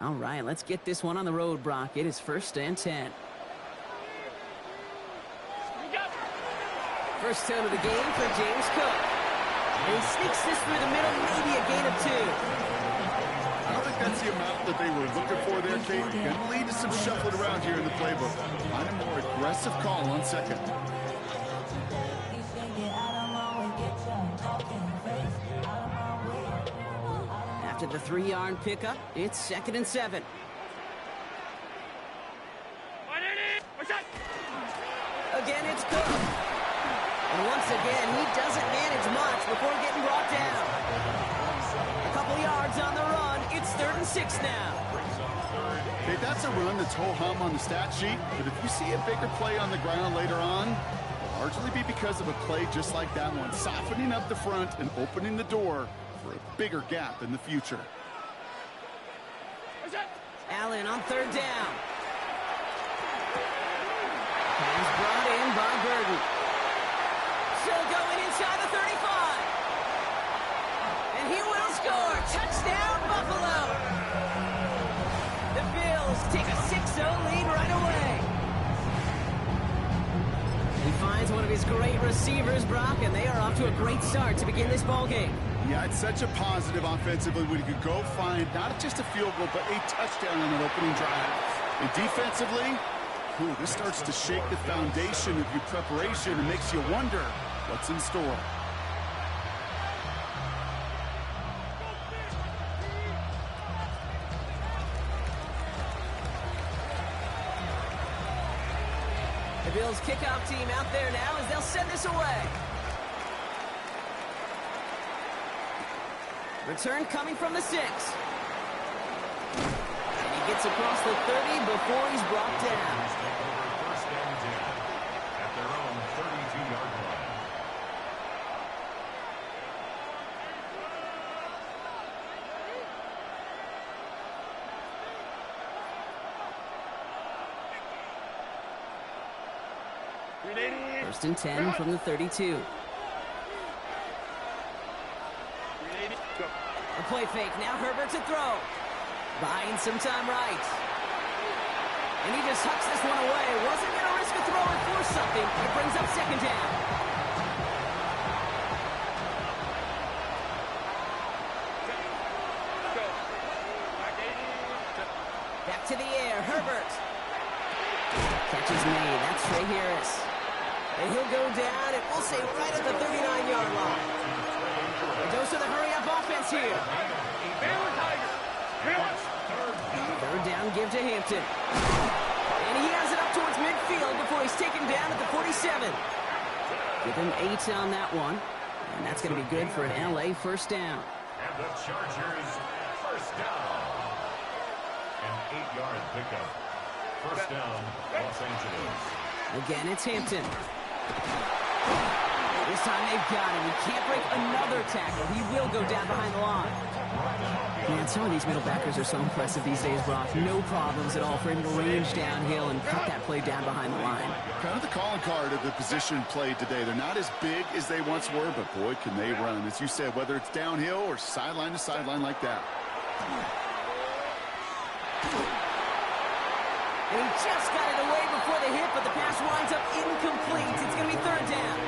All right, let's get this one on the road, Brock. It is 1st and 10. First down of the game for James Cook. And he sneaks this through the middle, maybe a gain of 2. I don't think that's the amount that they were looking for there, Kate. Going to lead to some shuffling around here in the playbook. Find a more aggressive call on second. After the 3-yard pickup, it's 2nd and 7. Again, it's Cook. And once again, he doesn't manage much before getting brought down. A couple yards on the run. It's 3rd and 6 now. Okay, that's a run that's ho-hum on the stat sheet, but if you see a bigger play on the ground later on, it'll largely be because of a play just like that one, softening up the front and opening the door for a bigger gap in the future. Allen on 3rd down. He's brought in by Burden. Still going inside the 35. And he will score. Touchdown, Buffalo. The Bills take a 6-0 lead right away. He finds one of his great receivers, Brock, and they are off to a great start to begin this ball game. Yeah, it's such a positive offensively when you could go find not just a field goal, but a touchdown on an opening drive. And defensively, this starts to shake the foundation of your preparation and makes you wonder what's in store. The Bills kickoff team out there now as they'll send this away. Return coming from the 6. And he gets across the 30 before he's brought down. First and 10 at their own 32-yard line. First and 10 from the 32. A play fake. Now Herbert to throw. Buying some time right. And he just hucks this one away. Wasn't going to risk a throw or force something. It brings up 2nd down. Back to the air. Herbert. Catch is made. That's Trey Harris. And he'll go down, and we'll say right at the 39-yard line. A dose of the hurry-up offense here. 3rd down, give to Hampton. And he has it up towards midfield before he's taken down at the 47. Give him 8 on that one. And that's going to be good for an LA first down. And the Chargers first down. An 8-yard pickup. First down, Los Angeles. Again, it's Hampton. This time they've got him. He can't break another tackle. He will go down behind the line. Man, some of these middle backers are so impressive these days, Brock. No problems at all for him to range downhill and cut that play down behind the line. Kind of the calling card of the position played today. They're not as big as they once were, but boy, can they run. As you said, whether it's downhill or sideline to sideline like that. And he just got it away before the hit, but the pass winds up incomplete. It's going to be 3rd down.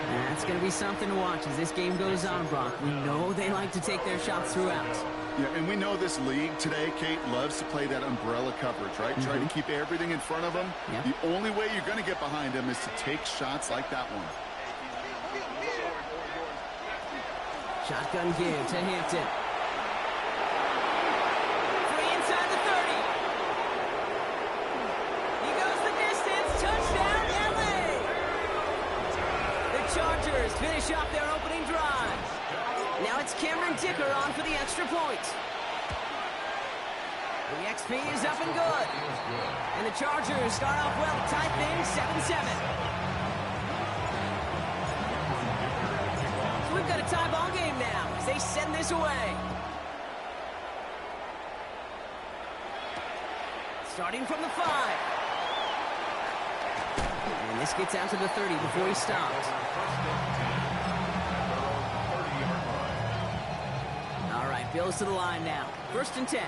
That's going to be something to watch as this game goes on, Brock. We know they like to take their shots throughout. Yeah, and we know this league today, Kate, loves to play that umbrella coverage, right? Try to keep everything in front of them. Yep. The only way you're going to get behind them is to take shots like that one. Shotgun give to Hampton. Free inside the 30. He goes the distance. Touchdown, LA. The Chargers finish off their opening drive. Now it's Cameron Dicker on for the extra point. The XP is up and good. And the Chargers start off well, tie things 7-7. So we've got a tie ball game now as they send this away. Starting from the 5. And this gets out to the 30 before he stopped. All right, Bills to the line now. 1st and 10.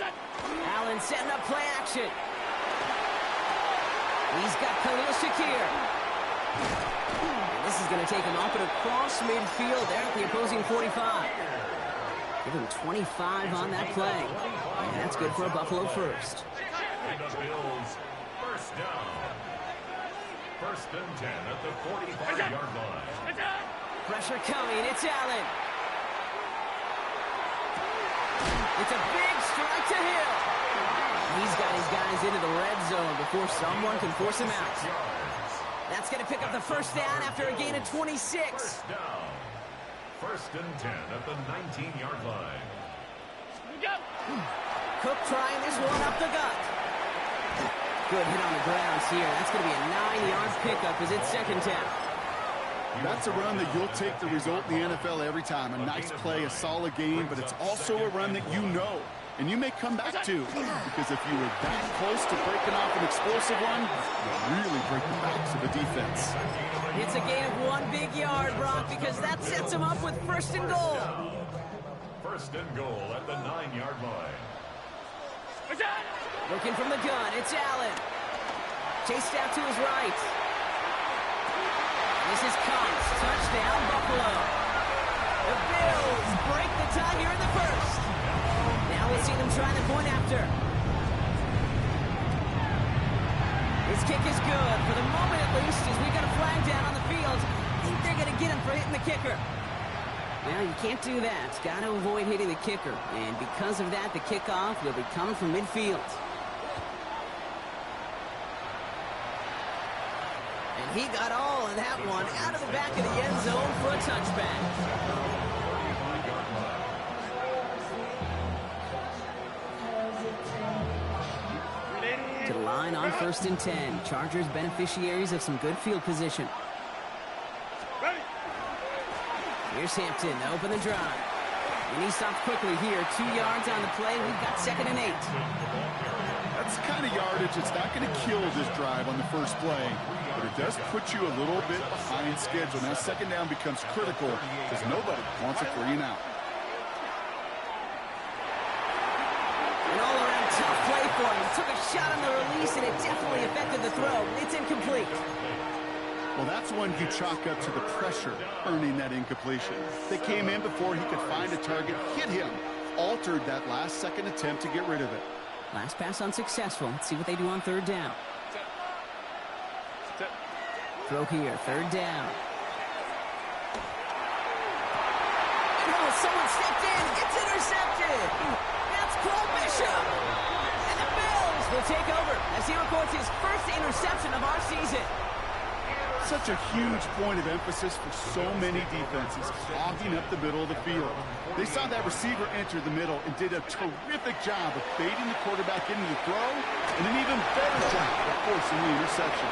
Allen setting up play action. He's got Khalil Shakir. And this is going to take him up and across midfield there at the opposing 45. Give him 25 on that play. And that's good for a Buffalo first. And the Bills, first down. First and 10 at the 45-yard line. Pressure coming. It's Allen. It's a big strike to Hill. He's got his guys into the red zone before someone can force him out. That's going to pick up the first down after a gain of 26. First down. First and 10 at the 19-yard line. Cook trying this one up the gut. Good hit on the grounds here. That's going to be a 9-yard pickup as it's second down. That's a run that you'll take the result in the NFL every time. A nice play, a solid game, but it's also a run that you know and you may come back to. Because if you were that close to breaking off an explosive one, you'll really break the backs of the defense. It's a gain of 1 big yard, Brock, because that sets him up with first and goal. First and goal at the 9-yard line. Looking from the gun, it's Allen. Chased out to his right. This is Cox. Touchdown, Buffalo. The Bills break the tie here in the first. Now we'll see them try the point after. His kick is good. For the moment, at least, as we got a flag down on the field, I think they're going to get him for hitting the kicker. Well, you can't do that. Got to avoid hitting the kicker. And because of that, the kickoff will be coming from midfield. And he got all of that one out of the back of the end zone for a touchback. To the line on first and 10. Chargers beneficiaries of some good field position. Here's Hampton to open the drive. And he stops quickly here. 2 yards on the play. We've got second and 8. That's the kind of yardage that's not going to kill this drive on the first play, but it does put you a little bit behind schedule. Now second down becomes critical because nobody wants a 3 and out. An all-around tough play for him. He took a shot on the release, and it definitely affected the throw. It's incomplete. Well, that's one you chalk up to the pressure earning that incompletion. They came in before he could find a target, hit him, altered that last-second attempt to get rid of it. Last pass unsuccessful. Let's see what they do on third down. Throw here, third down. Oh, someone stepped in. It's intercepted. That's Paul Bishop. And the Bills will take over as he records his first interception of our season. Such a huge point of emphasis for so many defenses, clogging up the middle of the field. They saw that receiver enter the middle and did a terrific job of baiting the quarterback into the throw, and an even better job of forcing the interception.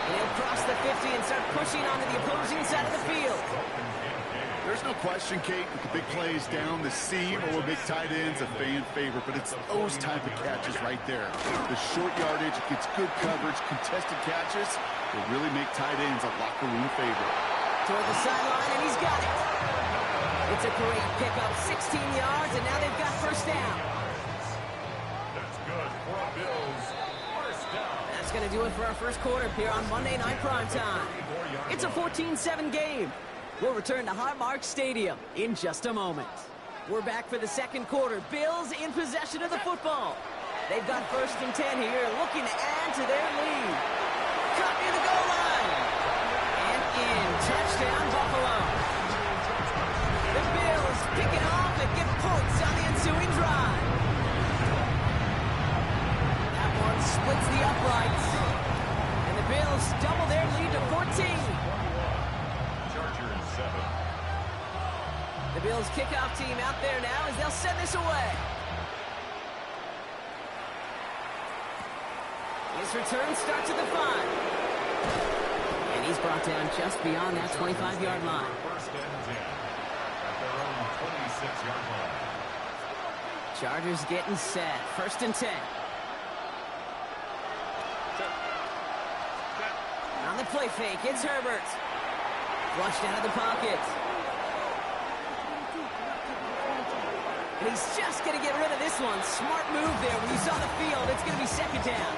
And he'll cross the 50 and start pushing onto the opposing side of the field. There's no question, Kate, that the big plays down the seam or with big tight ends a fan favorite, but it's those type of catches right there. The short yardage, gets good coverage, contested catches will really make tight ends a locker room favorite. Toward the sideline, and he's got it. It's a great pickup, 16 yards, and now they've got first down. That's good for a Bills. First down. That's going to do it for our first quarter here on Monday Night Primetime. It's a 14-7 game. We'll return to Highmark Stadium in just a moment. We're back for the second quarter. Bills in possession of the football. They've got first and 10 here, looking to add to their lead. Cut near the goal line. And in. Touchdown, Buffalo. The Bills pick it off and get points on the ensuing drive. That one splits the uprights. And the Bills double their lead to 14. The Bills kickoff team out there now as they'll send this away. His return starts at the 5. And he's brought down just beyond that 25-yard line. First and 10 at their own 26-yard line. Chargers getting set. First and 10. On the play fake, it's Herbert. Flushed out of the pocket. And he's just going to get rid of this one. Smart move there. When you saw the field, it's going to be second down.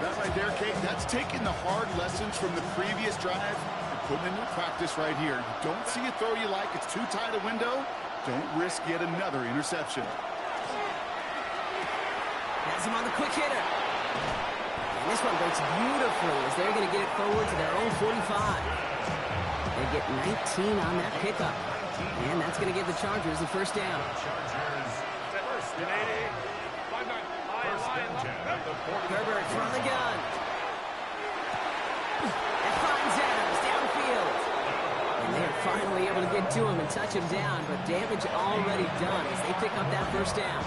That right there, Kate, that's taking the hard lessons from the previous drive and putting it into practice right here. You don't see a throw you like, it's too tight a window. Don't risk yet another interception. Has him on the quick hitter. And this one breaks beautifully as they're going to get it forward to their own 45. They get 19 on that pickup. And that's going to give the Chargers the first down. Herbert from the gun. And finds Adams downfield. And they're finally able to get to him and touch him down, but damage already done as they pick up that first down.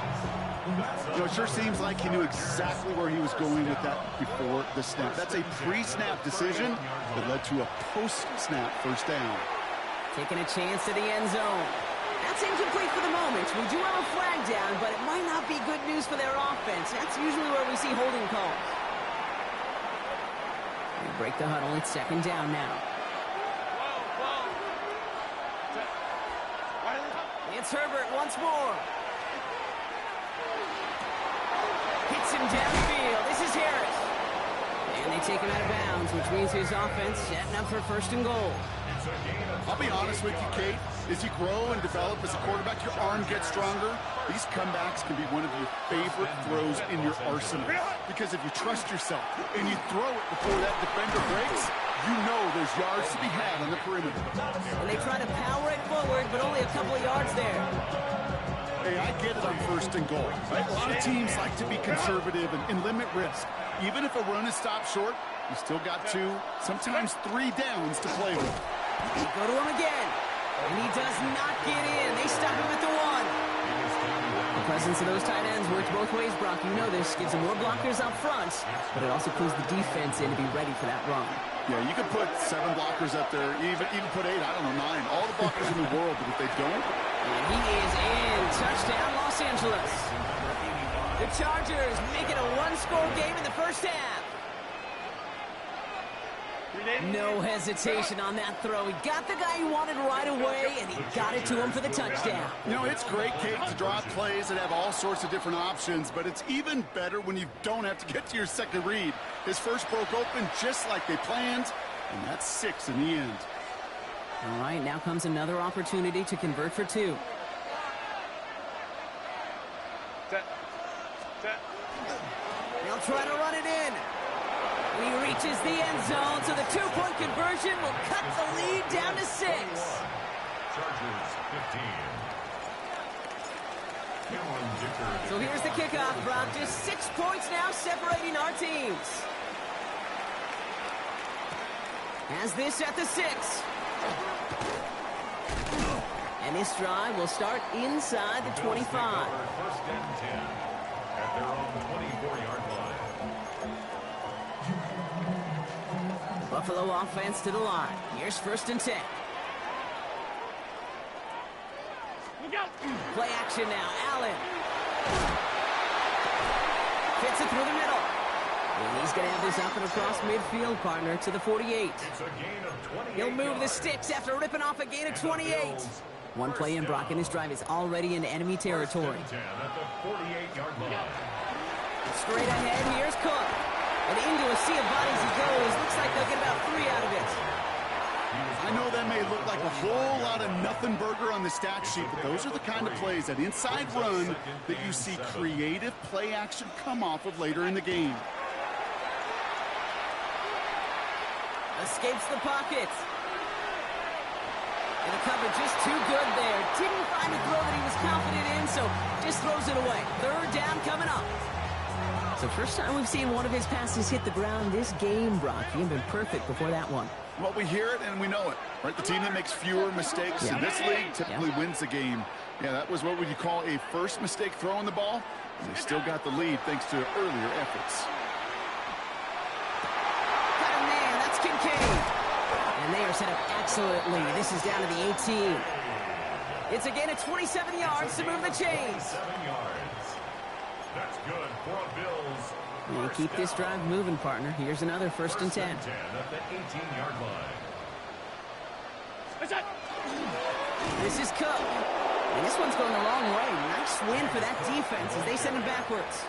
You know, it sure seems like he knew exactly where he was going with that before the snap. That's a pre-snap decision that led to a post-snap first down. Taking a chance to the end zone. That's incomplete for the moment. We do have a flag down, but it might not be good news for their offense. That's usually where we see holding calls. We break the huddle. It's second down now. It's Herbert once more. Hits him downfield. This is Harris. And they take him out of bounds, which means his offense setting up for first and goal. I'll be honest with you, Kate. As you grow and develop as a quarterback, your arm gets stronger. These comebacks can be one of your favorite throws in your arsenal. Because if you trust yourself and you throw it before that defender breaks, you know there's yards to be had on the perimeter. And they try to power it forward, but only a couple of yards there. Hey, I get it on first and goal. Right? A lot of teams like to be conservative and limit risk. Even if a run is stopped short, you still got 2, sometimes 3 downs to play with. They go to him again. And he does not get in. They stop him at the 1. The presence of those tight ends works both ways, Brock. You know this. Gives them more blockers up front, but it also pulls the defense in to be ready for that run. Yeah, you could put 7 blockers up there, even put 8, I don't know, 9. All the blockers in the world, but if they don't... And he is in. Touchdown, Los Angeles. The Chargers make it a 1-score game in the first half. No hesitation on that throw. He got the guy he wanted right away, and he got it to him for the touchdown. You know, it's great, Kate, to draw up plays that have all sorts of different options, but it's even better when you don't have to get to your second read. His first broke open just like they planned, and that's 6 in the end. All right, now comes another opportunity to convert for 2. They'll try to run it in. He reaches the end zone, so the 2-point conversion will cut the lead down to 6. Chargers 15. So here's the kickoff, Brock. Just 6 points now separating our teams. Has this at the 6. And this drive will start inside the 25. First and 10 at their own 24-yard line. Buffalo offense to the line. Here's first and 10. Play action now. Allen. Fits it through the middle. And he's going to have this up and across midfield, partner, to the 48. He'll move the sticks after ripping off a gain of 28. One play in, Brock, and this drive is already into enemy territory. Straight ahead, here's Cook. And into a sea of bodies he goes. Looks like they'll get about 3 out of it. I know that may look like a whole lot of nothing burger on the stat sheet, but those are the kind of plays, that inside run, that you see creative play action come off of later in the game. Escapes the pocket. And the cover just too good there. Didn't find a throw that he was confident in, so just throws it away. Third down coming up. So first time we've seen one of his passes hit the ground this game, Brock. He had been perfect before that one. Well, we hear it and we know it, right? The team that makes fewer mistakes in this league typically wins the game. Yeah, that was what would you call a first mistake throwing the ball. And they still got the lead thanks to earlier efforts. Got a man, that's Kincaid. And they are set up excellently. This is down to the 18. It's again at 27 yards to move the chains. 7 yards. That's good for a Bills. And keep this drive moving, partner. Here's another first and 10. At the 18-yard line. This is Cook. And this one's going a long way. win for that defense as they send him backwards.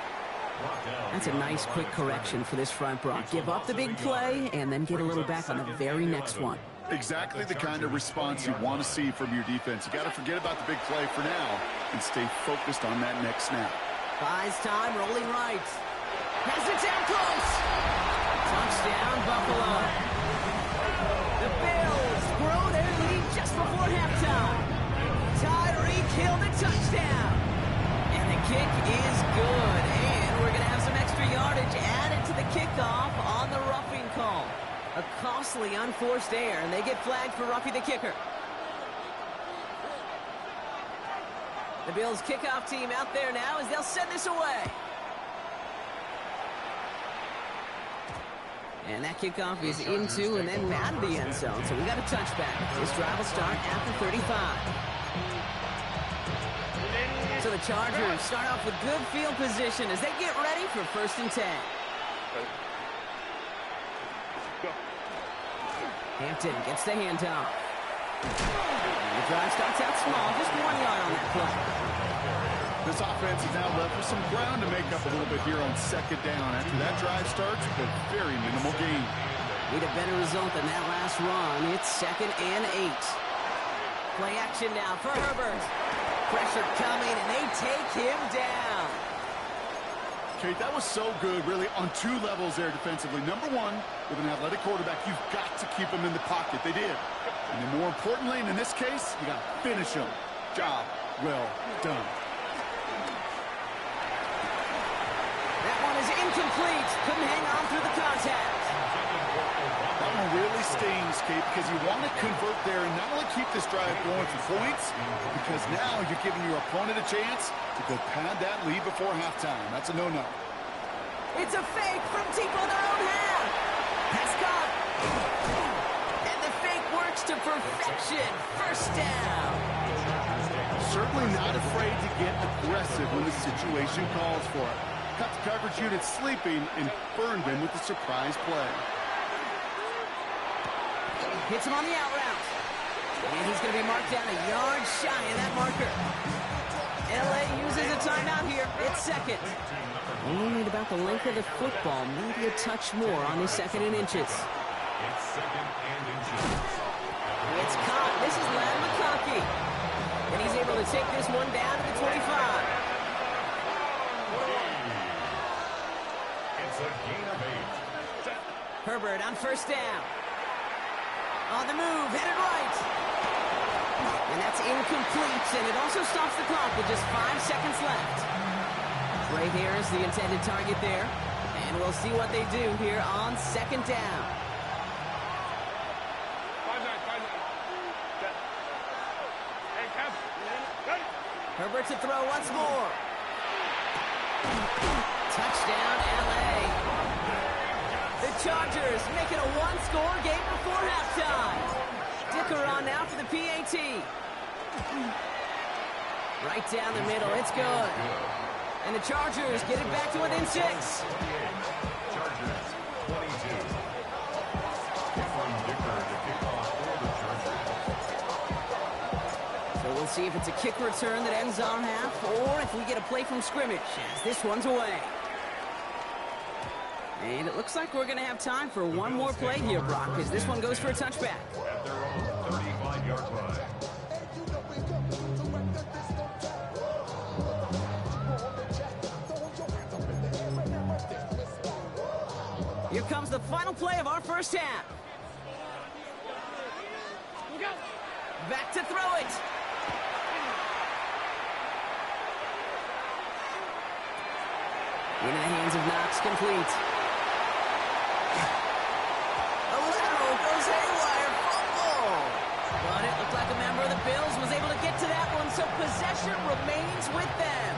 That's a nice quick correction for this front, Brock. Give up the big play and then get a little back on the very next one. Exactly the kind of response you want to see from your defense. You got to forget about the big play for now and stay focused on that next snap. Buys time, rolling right. Has it down close. Touchdown, Buffalo. The Bills grow their lead just before halftime. Tyreek Hill the touchdown. And the kick is good. And we're going to have some extra yardage added to the kickoff on the roughing call. A costly unforced error, and they get flagged for roughing the kicker. The Bills kickoff team out there now as they'll send this away. And that kickoff is into and then out of the end zone. So we got a touchback. This drive will start at the 35. So the Chargers start off with good field position as they get ready for 1st and 10. Hampton gets the handoff. The drive starts out small, just 1 yard on that play. This offense is now left with some ground to make up a little bit here on 2nd down. After that drive starts with a very minimal gain. Need a better result than that last run. It's 2nd and 8. Play action now for Herbert. Pressure coming, and they take him down. Kate, that was so good, really, on 2 levels there defensively. Number 1, with an athletic quarterback, you've got to keep him in the pocket. They did. And then more importantly, and in this case, you got to finish him. Job well done. That one is incomplete. Couldn't hang on through the contact. That one really stings, Kate, because you want to convert there and not only keep this drive going for points, because now you're giving your opponent a chance to go pad that lead before halftime. That's a no-no. It's a fake from deep on their own half. Prescott. And the fake works to perfection. 1st down. Certainly not afraid to get aggressive when the situation calls for it. Cut the coverage unit sleeping and burned him with a surprise play. Hits him on the out route. And he's going to be marked down a yard shy of that marker. LA uses a timeout here. It's 2nd. Only need about the length of the football. Maybe a touch more on his 2nd and inches. It's 2nd and inches. It's caught. This is Lam McConkey. And he's able to take this one down to the 25. It's a gain of 8. Herbert on 1st down. On the move, headed right. And that's incomplete, and it also stops the clock with just 5 seconds left. Right here is the intended target there. And we'll see what they do here on 2nd down. Herbert to throw once more. Touchdown, LA. The Chargers make it a 1-score game before halftime. Dicker on now for the PAT. Right down the middle, it's good. And the Chargers get it back to within 6. Chargers 22. From Dicker to kick off for the Chargers. So we'll see if it's a kick return that ends our half or if we get a play from scrimmage as this one's away. And it looks like we're going to have time for one more play here, Brock, as this one goes for a touchback. At their own 35-yard line. Here comes the final play of our 1st half. Back to throw it. Into the hands of Knox, complete. A lateral goes haywire, fumble. But it looked like a member of the Bills was able to get to that one, so possession remains with them.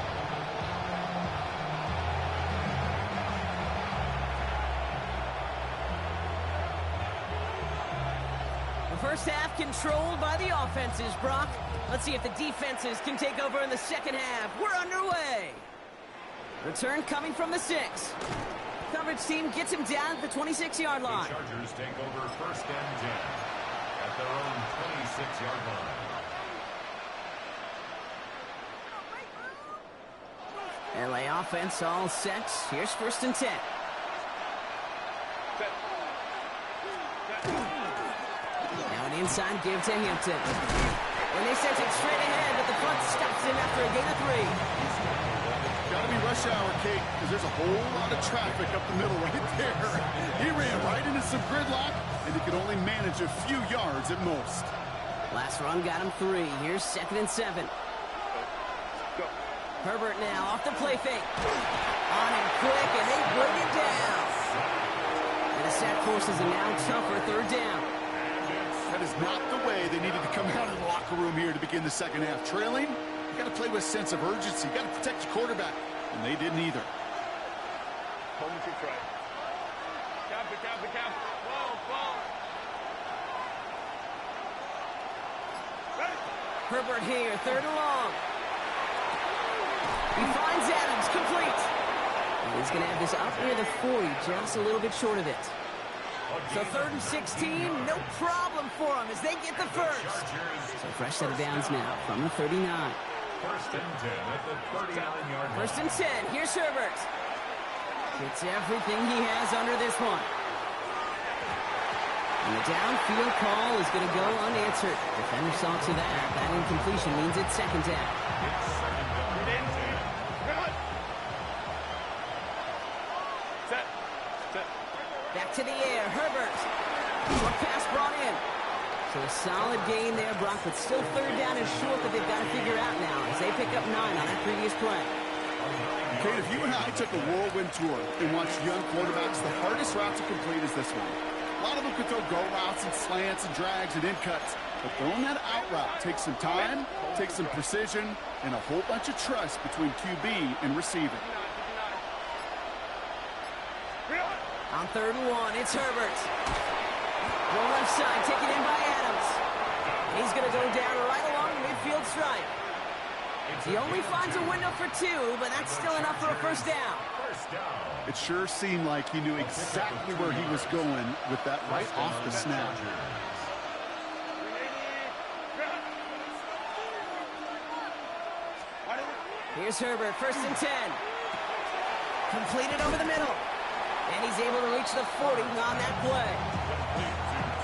The 1st half controlled by the offenses, Brock. Let's see if the defenses can take over in the 2nd half. We're underway. Return coming from the 6. Coverage team gets him down at the 26-yard line. The Chargers take over 1st and 10 at their own 26-yard line. LA offense all set. Here's 1st and 10. Now an inside give to Hampton. And they sent it straight ahead, but the front stops him after a gain of 3. Got to be rush hour, Kate, because there's a whole lot of traffic up the middle right there. He ran right into some gridlock, and he could only manage a few yards at most. Last run got him 3. Here's 2nd and 7. Herbert now off the play fake. On him quick, and they bring it down. And the sack forces a now tougher 3rd down. That is not the way they needed to come out of the locker room here to begin the second half. Trailing, you got to play with a sense of urgency. You got to protect your quarterback, and they didn't either. Home to try. Cap. Ball. Herbert here, 3rd and long. He finds Adams, complete. And he's going to have this up near the 40, just a little bit short of it. So 3rd and 16, no problem for them as they get the first. So fresh set of downs now from the 39. 1st and 10 at the 39-yard line. 1st and 10, here's Herbert. Gets everything he has under this one. And the downfield call is going to go unanswered. Defender saw to that. That incompletion means it's 2nd down. It's 2nd down. Back to the air, Herbert. Short pass brought in. So a solid gain there, Brock, but still 3rd down and short that they've got to figure out now as they pick up 9 on that previous play. Kate, if you and I took a whirlwind tour and watched young quarterbacks, the hardest route to complete is this one. A lot of them could throw go routes and slants and drags and in cuts, but throwing that out route takes some time, takes some precision, and a whole bunch of trust between QB and receiver. On 3rd and 1, it's Herbert. Go left side, taken in by Adams. He's going to go down right along the midfield stripe. He only finds a window for 2, but that's still enough for a 1st down. It sure seemed like he knew exactly where he was going with that right off the snap. Here's Herbert, 1st and 10. Completed over the middle. And he's able to reach the 40 on that play.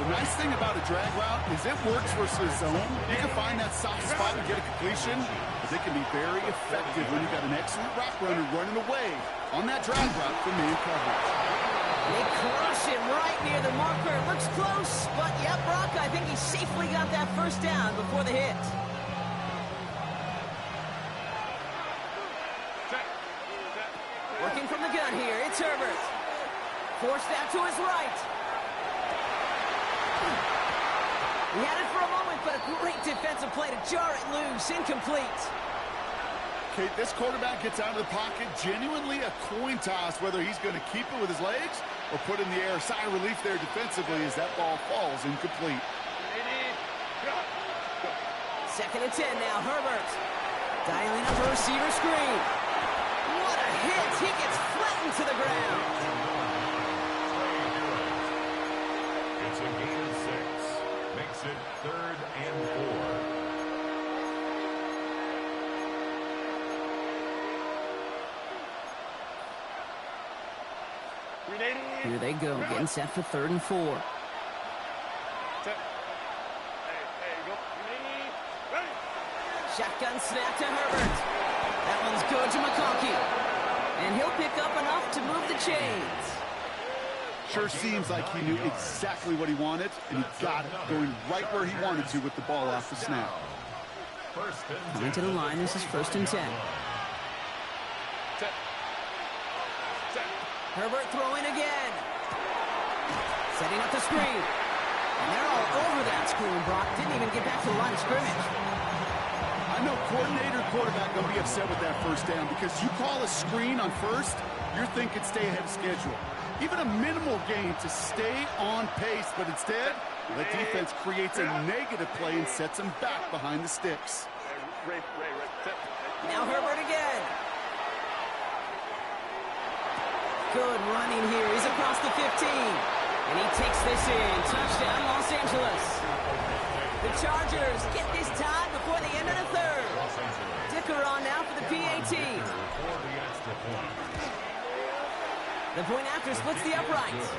The nice thing about a drag route is it works versus zone. You can find that soft spot and get a completion, but they can be very effective when you've got an excellent route runner running away on that drag route from man coverage. They crush him right near the marker. Looks close, but yeah, Brock, I think he safely got that 1st down before the hit. Working from the gun here, it's Herbert. Forced out to his right. He had it for a moment, but a great defensive play to jar it loose. Incomplete. Kate, this quarterback gets out of the pocket, genuinely a coin toss whether he's going to keep it with his legs or put in the air. Sigh of relief there defensively as that ball falls incomplete. 2nd and 10 now, Herbert. Dialing up a receiver screen. What a hit. He gets flattened to the ground. It's a gain of 6. Makes it 3rd and 4. Here they go, getting set for 3rd and 4. Shotgun snap to Herbert. That one's good to McConkey. And he'll pick up enough to move the chains. Sure seems like he knew exactly what he wanted, and he got it, going right where he wanted to with the ball off the snap. Coming to the line, this is 1st and 10. Herbert throwing again. Setting up the screen. And they're all over that screen, Brock. Didn't even get back to the line of scrimmage. I know coordinator quarterback going to be upset with that 1st down because you call a screen on 1st, you're thinking stay ahead of schedule. Even a minimal gain to stay on pace, but instead, the defense creates a negative play and sets them back behind the sticks. Now Herbert again. Good running here. He's across the 15. And he takes this in. Touchdown, Los Angeles. The Chargers get this tied before the end of the 3rd. Dicker on now for the PAT. for the extra point. The point after splits the uprights.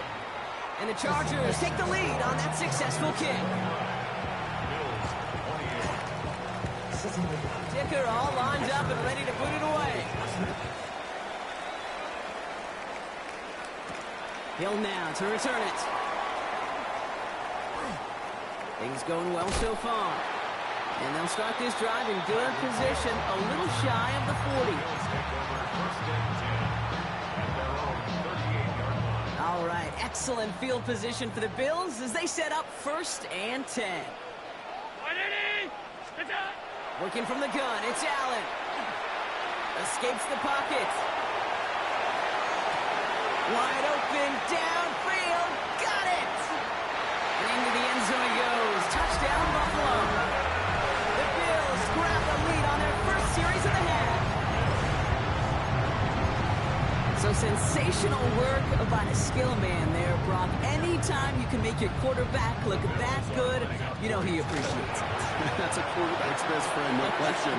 And the Chargers take the lead on that successful kick. Bills 28. Dicker all lined up and ready to put it away. Hill now to return it. Things going well so far. And they'll start this drive in good position, a little shy of the 40. Bills take over first and 10 at their own 38-yard line. All right, excellent field position for the Bills as they set up first and 10. Working from the gun, it's Allen. Escapes the pocket. Wide open, downfield, got it! And into the end zone it goes. Touchdown, Buffalo. The Bills grab the lead on their first series of the half. So sensational work by the skill man there, Brock. Anytime you can make your quarterback look that good, you know he appreciates it. That's a quarterback's best friend, no question.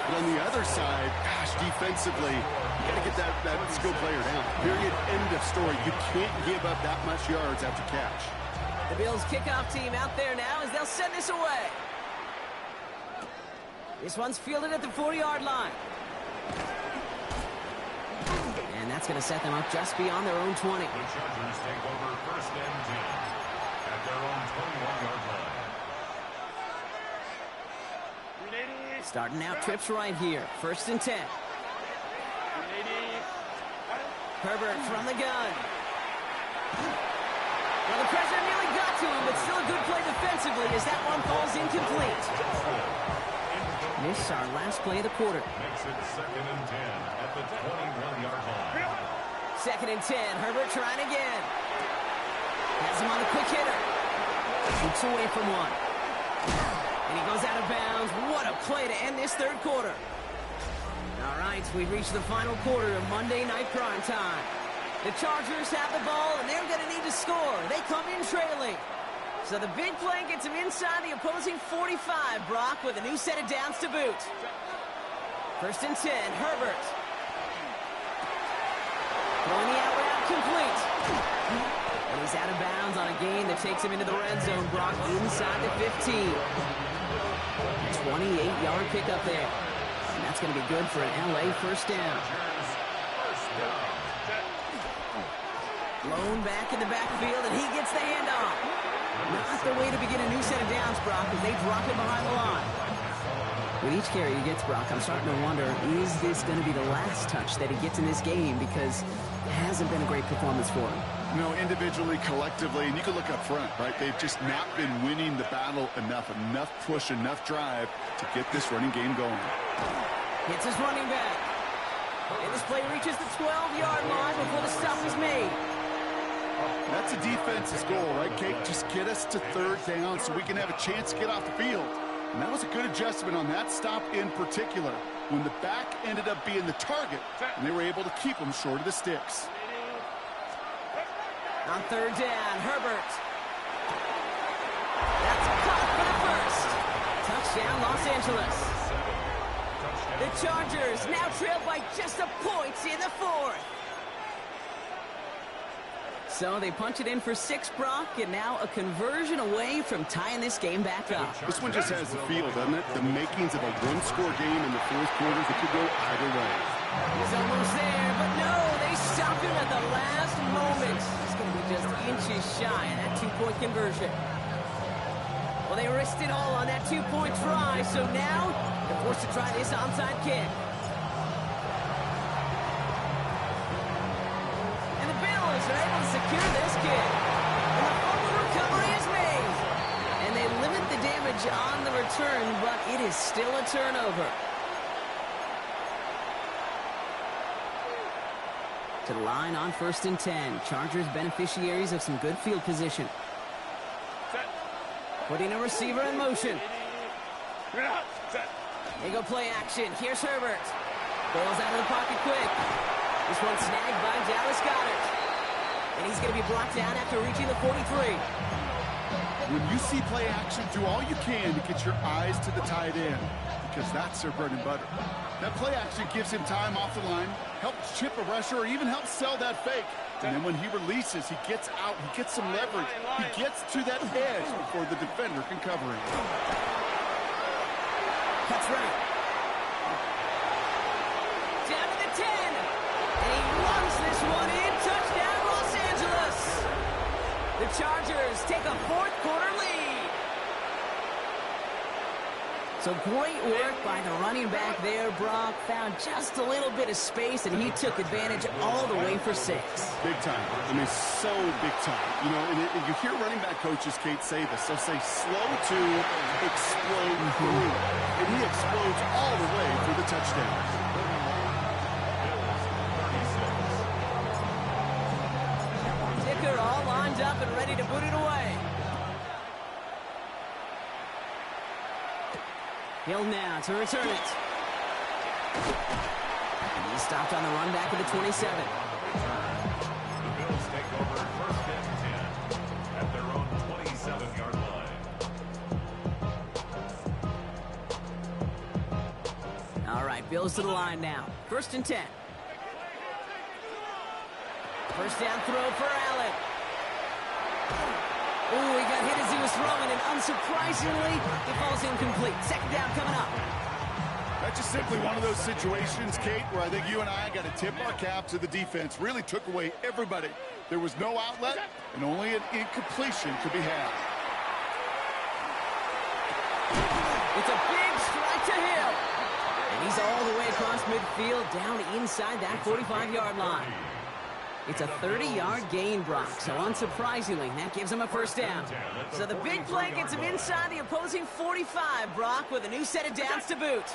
But on the other side, gosh, defensively, you got to get that skill player down. Period. End of story. You can't give up that much yards after catch. The Bills kickoff team out there now as they'll send this away. This one's fielded at the 40-yard line. And that's going to set them up just beyond their own 20. The Chargers take over first and 10 at their own 21-yard line. Starting out trips right here. First and 10. Herbert from the gun. Well, the pressure nearly got to him, but still a good play defensively as that one falls incomplete. Missed our last play of the quarter. Makes it second and 10 at the 21-yard line. Second and 10. Herbert trying again. Has him on the quick hitter. Shoots away from one. And he goes out of bounds. What a play to end this third quarter. All right, we've reached the final quarter of Monday Night Prime Time. The Chargers have the ball, and they're going to need to score. They come in trailing. So the big play gets him inside the opposing 45, Brock, with a new set of downs to boot. First and 10, Herbert. Throwing the out route complete. And he's out of bounds on a gain that takes him into the red zone, Brock, inside the 15. 28-yard pickup there. And that's going to be good for an LA first down. Blown back in the backfield, and he gets the handoff. Not the way to begin a new set of downs, Brock, as they drop him behind the line. With each carry he gets, Brock, I'm starting to wonder, is this going to be the last touch that he gets in this game? Because it hasn't been a great performance for him. No, individually, collectively, and you can look up front, right? They've just not been winning the battle enough push, enough drive to get this running game going. Hits his running back. And this play reaches the 12-yard line before the stop is made. That's a defense's goal, right, Kate? Just get us to third down so we can have a chance to get off the field. And that was a good adjustment on that stop in particular, when the back ended up being the target, and they were able to keep them short of the sticks. On third down, Herbert. That's caught for the first. Touchdown, Los Angeles. The Chargers now trail by just a point in the fourth. So they punch it in for 6, Brock, and now a conversion away from tying this game back up. This one just has the feel, doesn't it? The makings of a one-score game in the fourth quarter that could go either way. He's almost there, but no, they stop him at the last moment. He's going to be just inches shy of that 2-point conversion. Well, they risked it all on that 2-point try, so now they're forced to try this onside kick. And the Bills are able to secure this kick. And the fumble recovery is made. And they limit the damage on the return, but it is still a turnover. To the line on first and 10. Chargers beneficiaries of some good field position. Putting a receiver in motion. They go play action. Here's Herbert. Bails out of the pocket quick. This one's snagged by Dallas Goedert. And he's going to be brought down after reaching the 43. When you see play action, do all you can to get your eyes to the tight end, because that's their bread and butter. That play action gives him time off the line, helps chip a rusher, or even helps sell that fake. And then when he releases, he gets out, he gets some leverage. He gets to that edge before the defender can cover him. Cuts right. Down to the 10. And he runs this one in. Touchdown, Los Angeles. The Chargers take a fourth-quarter lead. So great work by the running back there, Brock. Found just a little bit of space, and he took advantage all the way for 6. Big time. I mean, so big time. You know, and you hear running back coaches, Kate, say this. They'll say slow to explode through. And he explodes all the way through the touchdown. Dicker all lined up and ready to boot it away. Hill now to return it. And he stopped on the run back at the 27. The Bills take over first and 10 at their own 27-yard line. All right, Bills to the line now. First and 10. First down throw for Allen. Ooh, he got hit as he was throwing, and unsurprisingly, it falls incomplete. Second down coming up. That's just simply one of those situations, Kate, where I think you and I got to tip our cap to the defense. Really took away everybody. There was no outlet, and only an incompletion could be had. It's a big strike to Hill. And he's all the way across midfield, down inside that 45-yard line. It's a 30-yard gain, Brock, so unsurprisingly, that gives him a first down. So the big play gets him inside the opposing 45, Brock, with a new set of downs to boot.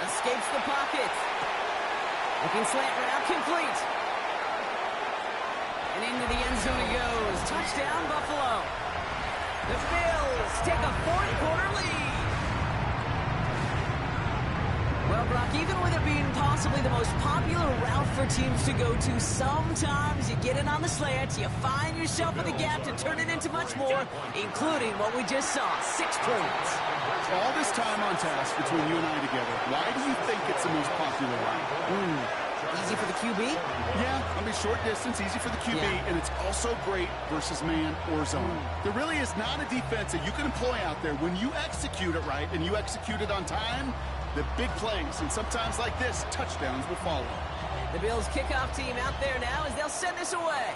Escapes the pocket. Looking slant route complete. And into the end zone he goes. Touchdown, Buffalo. The Bills take a fourth-quarter lead. Well, Brock, even with it being possibly the most popular route for teams to go to, sometimes you get it on the slant, you find yourself in the gap to turn it into much more, including what we just saw, 6 points. All this time on task between you and I together, why do you think it's the most popular route? Easy for the QB? Yeah, I mean, short distance, easy for the QB, and it's also great versus man or zone. There really is not a defense that you can employ out there when you execute it right and you execute it on time. The big plays, and sometimes like this, touchdowns will follow. The Bills kickoff team out there now as they'll send this away.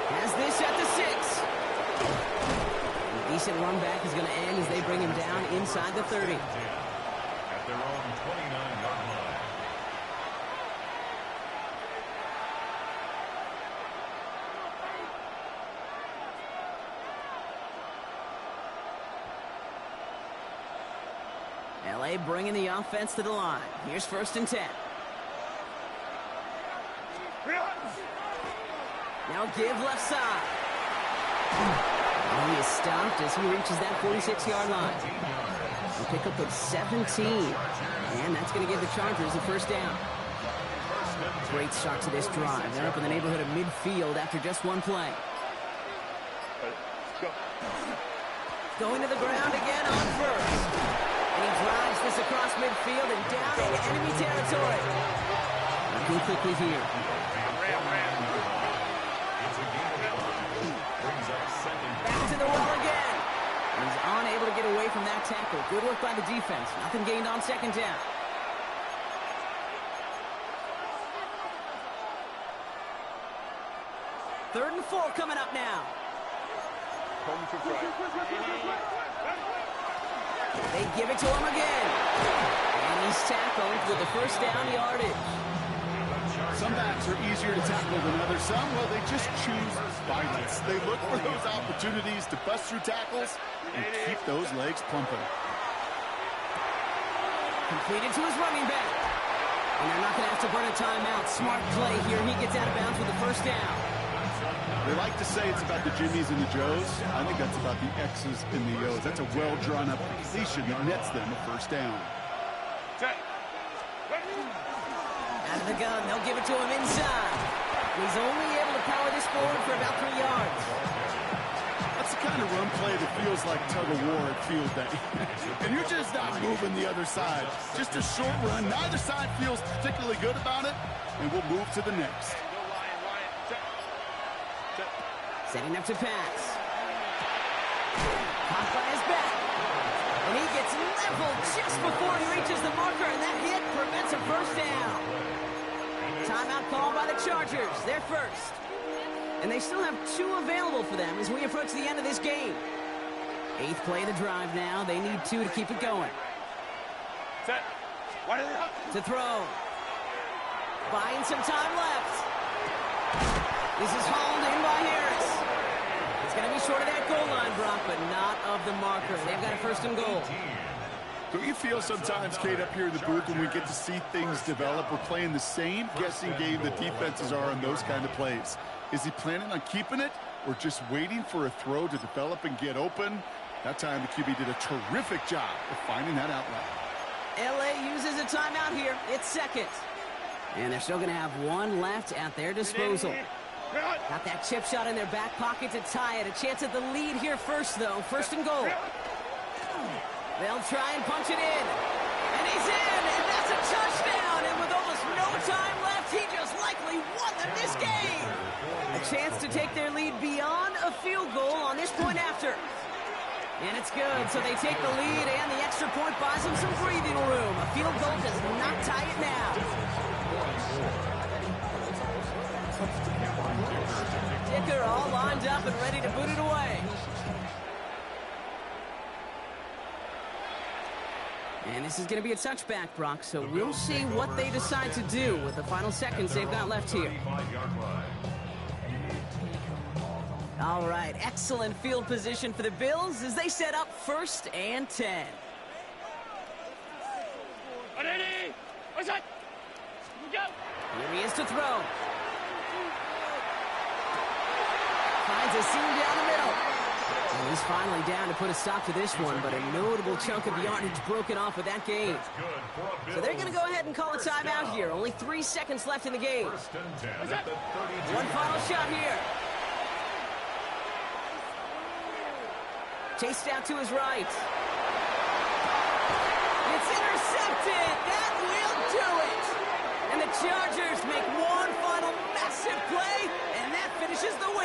Has this at the 6. A decent run back is going to end as they bring him down inside the 30. At their own 29-yard line. LA bringing the offense to the line. Here's first and 10. Now give left side. And he is stopped as he reaches that 46-yard line. A pickup of 17. And that's going to give the Chargers a first down. Great start to this drive. They're up in the neighborhood of midfield after just one play. Going to the ground again on first. And he drives this across midfield and down into enemy territory. Looking quickly here. Back to the well again. And he's unable to get away from that tackle. Good work by the defense. Nothing gained on second down. Third and 4 coming up now. Home to try. They give it to him again. And he's tackled with the first down yardage. Some backs are easier to tackle than others. Some, well, they just choose violence. They look for those opportunities to bust through tackles and keep those legs pumping. Completed to his running back. And they're not going to have to burn a timeout. Smart play here. He gets out of bounds with the first down. They like to say it's about the Jimmies and the Joes. I think that's about the X's and the O's. That's a well-drawn-up completion that nets them a first down. Out of the gun, they'll give it to him inside. He's only able to to power this forward for about 3 yards. That's the kind of run play that feels like tug-of-war at field day. And you're just not moving the other side. Just a short run. Neither side feels particularly good about it. And we'll move to the next. Setting up to pass. Caught by his back. And he gets leveled just before he reaches the marker, and that hit prevents a first down. Timeout called by the Chargers. They're first. And they still have 2 available for them as we approach the end of this game. 8th play of the drive now. They need 2 to keep it going. Set. To throw. Buying some time left. This is hauled in by Harris. It's going to be short of that goal line, Brock, but not of the marker. They've got a 1st and goal. Don't you feel sometimes, Kate, up here in the booth when we get to see things develop, we're playing the same guessing game that defenses are on those kind of plays? Is he planning on keeping it or just waiting for a throw to develop and get open? That time the QB did a terrific job of finding that outlet. LA uses a timeout here. It's 2nd. And they're still going to have 1 left at their disposal. Got that chip shot in their back pocket to tie it. A chance at the lead here first, though. 1st and goal. They'll try and punch it in. And he's in, and that's a touchdown. And with almost no time left, he just likely won them this game. A chance to take their lead beyond a field goal on this point after. And it's good, so they take the lead, and the extra point buys them some breathing room. A field goal does not tie it now. Dicker all lined up and ready to boot it away. And this is going to be a touchback, Brock, so we'll see what they decide to do with the final seconds they've got left here. All right, excellent field position for the Bills as they set up 1st and 10. Here he is to throw. Finds a seam down the middle. And he's finally down to put a stop to this one, but a notable chunk of yardage broken off with that game. So they're going to go ahead and call a timeout here. Only 3 seconds left in the game. One final shot here. Chased out to his right. It's intercepted. That will do it. And the Chargers make one final massive play, and that finishes the win.